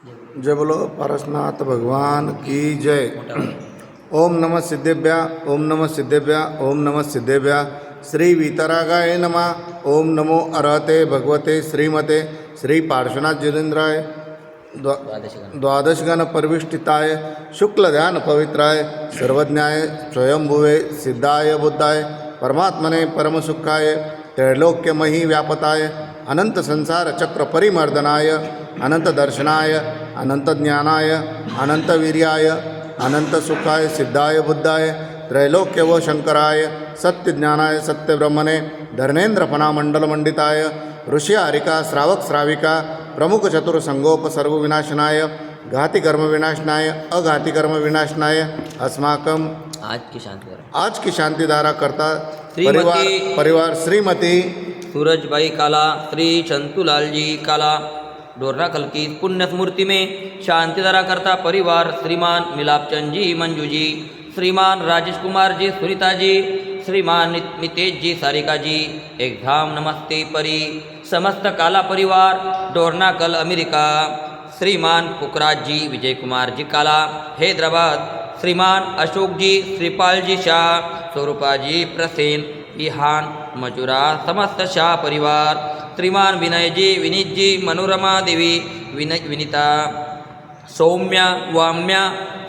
जय बोलो पारसनाथ भगवान की जय। ओम नमः सिद्धेभ्या, ओम नमः सिद्धेभ्या, ओम नमः सिद्धेभ्या। श्री वीतरागाय नमः। ओम नमो अरहते भगवते श्रीमते श्री पार्श्वनाथ जितेंद्राय द्वादशगण परिविष्टिताय शुक्ल ध्यान पवित्राय सर्वज्ञाय स्वयंभुवे सिद्धाय बुद्धाय परमात्मने परमसुखाय त्रैलोक्यमही व्यापताय अनंत संसार चक्र परिमर्दनाय अनंत दर्शनाय अनंत ज्ञानाय अनंत वीर्याय अनंत सुखाय सिद्धाय बुद्धाय त्रैलोक्य व शंकराय सत्य ज्ञानाय सत्य ब्रह्मणे धर्मेंद्रफणा मंडल मंडिताय ऋषि हरिका श्रावक श्राविका प्रमुख चतुर संगोप सर्व विनाशनाय घाति कर्म विनाशनाय अघाति कर्म विनाशनाय अस्माकम आज की शांति धारा करता परिवार श्रीमती सूरजबाई काला, श्री चंतूलाल जी काला, डोरनाकल की पुण्य स्मृति में शांतिधारा करता परिवार श्रीमान मिलापचंद जी मंजू जी, श्रीमान राजेश कुमार जी सुनीता जी, श्रीमान नितेश जी सारिका जी, एक धाम नमस्ते परी समस्त काला परिवार डोरनाकल अमेरिका, श्रीमान पुखराज जी विजय कुमार जी काला हैदराबाद, श्रीमान अशोक जी श्रीपाल जी शाह स्वरूपा जी प्रसेन इहान मजुरा समस्त शाह परिवार, श्रीमान विनय जी विनीत जी मनोरमा देवी विनीता सौम्या वाम्या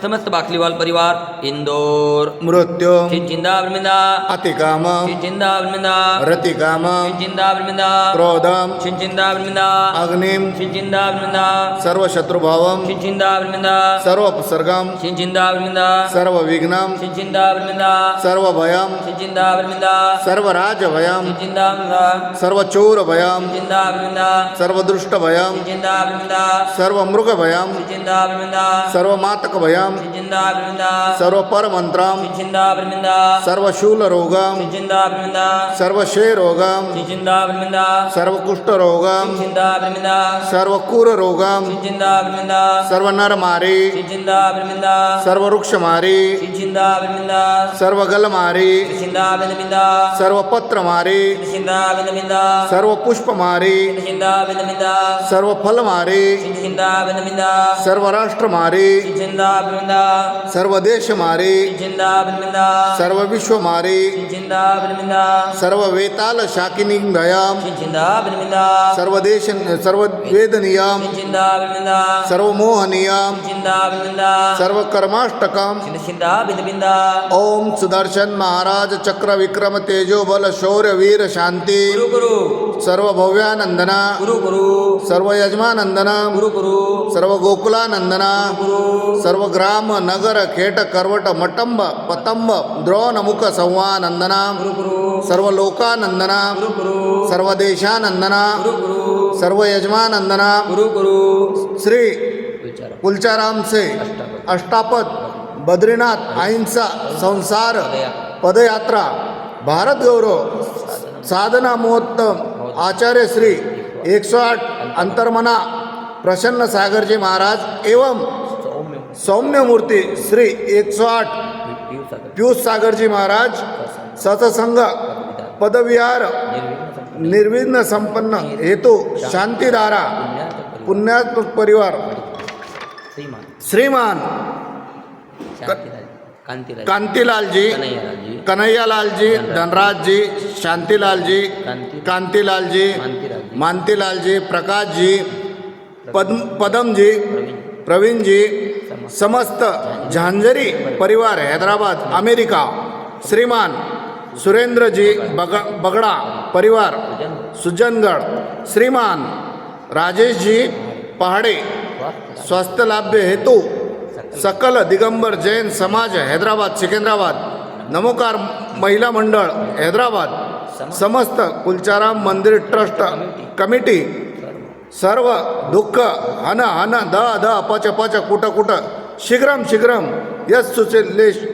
समस्त बाकलीवाल परिवार इंदौर मृत्यु चिंचिंदा ब्रह्मिंदा अतिकाम चिंचिंदा ब्रह्मिंदा रतिकाम चिंचिंदा ब्रह्मिंदा क्रोधम चिंचिंदा ब्रह्मिंदा अग्निम चिंचिंदा ब्रह्मिंदा सर्व शत्रुभावम चिंचिंदा ब्रह्मिंदा सर्व अपसर्गम चिंचिंदा ब्रह्मिंदा सर्व विघ्नम चिंचिंदा ब्रह्मिंदा सर्व भयम चिंचिंदा ब्रह्मिंदा सर्व राज भयम चिंचिंदा ब्रह्मिंदा सर्व चोर भयम चिंचिंदा ब्रह्मिंदा सर्व दुष्ट भयम चिंचिंदा ब्रह्मिंदा सर्व मृग भयम चिंचिंदा ब्रह्मिंदा सर्व मातक भयम चिंचिंदा ब्रह्मिंदा सर्व पर मंत्रम चिंचिंदा ब्रह्मिंदा सर्व शूल रोगम चिंचिंदा ब्रह्मिंदा सर्व क्षय रोगम चिंचिंदा ब्रह्मिंदा सर्व कुष्ठ रोगम चिंचिंदा ब्रह्मिंदा सर्व कुर रोगम चिंचिंदा ब्रह्मिंदा सर्व नर मारी चिंचिंदा ब्रह्मिंदा सर्व वृक्ष मारी चिंचिंदा ब्रह्मिंदा सर्व गल मारी चिंचिंदा ब्रह्मिंदा सर्व पत्र मारी चिंचिंदा ब्रह्मिंदा सर्व पुष्प मारी चिंचिंदा ब्रह्मिंदा सर्व फल मारी चिंचिंदा ब्रह्मिंदा सर्व राष्ट्र मारी चिंचिंदा ब्रह्मिंदा सर्व देश मारी चिंचिंदा ब्रह्मिंदा सर्व विश्व मारी चिंचिंदा ब्रह्मिंदा सर्व वेताल शाकिनी भयम चिंचिंदा ब्रह्मिंदा सर्व देश सर्व वेद नियम चिंचिंदा ब्रह्मिंदा सर्व मोह नियम चिंचिंदा ब्रह्मिंदा सर्व कर्माष्टकम चिंचिंदा ब्रह्मिंदा ओम सुदर्शन महाराज चक्र विक्रम तेजो बल शौर्य वीर शांति गुरु गुरु सर्व भव्यानंदना गुरु गुरु सर्व यजमानंदना गुरु गुरु सर्व गोकुलानंदना गुरु सर्व ग्राम नगर खेट करवट मटंब पतंब द्रोणमुख संवानंदना गुरु गुरु सर्व लोकानंदना गुरु गुरु सर्व देशानंदना गुरु गुरु सर्व यजमानंदना गुरु गुरु श्री कुलचाराम से अष्टापद बद्रीनाथ अहिंसा संसार पदयात्रा भारत गौरव साधना महोत्तम आचार्य श्री 108 अंतर्मना प्रसन्न सागरजी महाराज एवं सौम्य मूर्ति श्री 108 पीयूष सागरजी महाराज सत्संग पदविहार निर्विघ्न संपन्न हेतु शांतिधारा पुण्यात्मक परिवार श्रीमान कांतीलाल जी कन्हैयालाल जी धनराज जी शांतिलाल जी कांतीलाल जी मानतीलाल जी प्रकाश जी पदम जी प्रवीण जी समस्त झांझरी परिवार हैदराबाद अमेरिका श्रीमान सुरेंद्र जी बगड़ा परिवार सुजनगढ़ श्रीमान राजेश जी पहाड़े स्वास्थ्य लाभ हेतु सकल दिगंबर जैन समाज हैदराबाद सिकंदराबाद नमोकार महिला मंडळ हैदराबाद समस्त कुलचाराम मंदिर ट्रस्ट कमिटी सर्व दुःख हन हन द द पच पच कुट कुट शीघ्रम शीघ्रम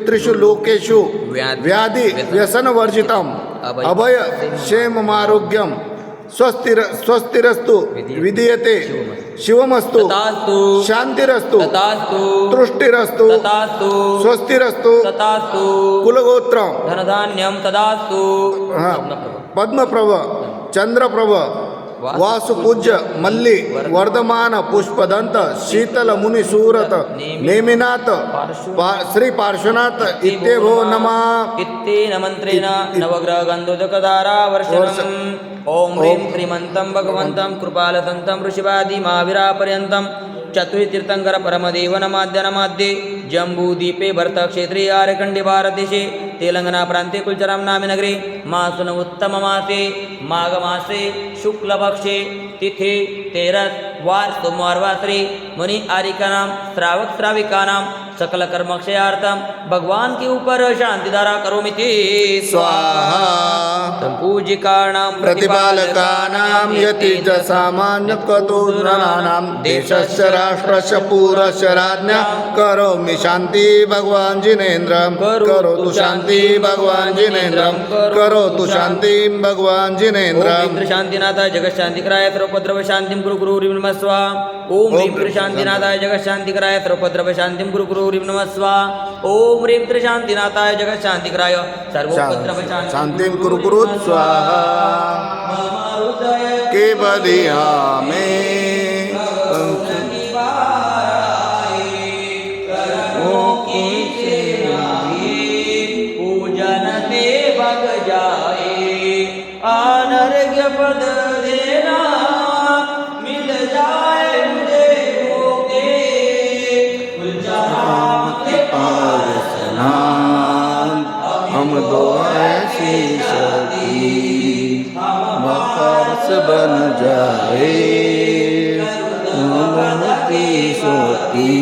त्रिषु लोकेषु व्याधि व्यसन वर्जितम अभय क्षेममारोग्यम स्वस्तिरस्तु विधीयते शिवमस्तु शांतिरस्तु तुष्टिरस्तु स्वस्तिरस्तु कुलगोत्र धनधान्यम तदास्तु पद्मप्रभ चंद्रप्रभ वासुपूज्य मल्ली वर्धमान पुष्पदंत शीतल मुनी सूरत नेमिनाथ श्री पार्श्वनाथ इत्येभो नमः इत्तेन मंत्रेण नवग्रह गंधोदकधारा वर्षणम् ओम ह्रीं श्रीमन्तं भगवन्तं कृपालसन्तं ऋषिवादि महावीरापर्यन्तं चतुर्थीर्थंकर परमदेव नमाद्य जम्बूदीपे भरतक्षेत्रे आर्यखण्डे भारतदेशे तेलंगना प्रान्ते कुलचराम नामे नगरे मासुन उत्तममासे माघमासे शुक्लपक्षे तिथे 13 वार सोमवार वासरे मुनि आरिकानाम श्रावक श्राविकानाम सकल कर्मक्षयार्थम भगवान के ऊपर शांतिधारा करोमिति स्वाहा संपूजिकाणां प्रतिपालकानां यति च सामान्यकतुर्णानां देशस्य राष्ट्रस्य पूरस्य राज्ञा करोमि शान्ति भगवान् जिनेन्द्र करोतु शान्ति भगवान् जिनेन्द्र करोतु शान्ति भगवान् जिनेन्द्र ओम शांतिनाथाय जगत शांतिकराय सर्वोपद्रव शांतिं कुरु गुरु नमः स्वाहा ओम ह्रीं शांतिनाथाय जगत शांतिकराय सर्वोपद्रव शांतिं कुरु गुरु नमः स्वाहा ओम ह्रीं शांतिनाथाय जगत शांतिकराय सर्वोपद्रव शान्तिं कुरु कुरु स्वाहा केवलियामे पूजन ते भग जाए अनर्घ्य पद देना मिल जाए मुझे होके हम दो ऐसी सखी वापस बन जाए सोती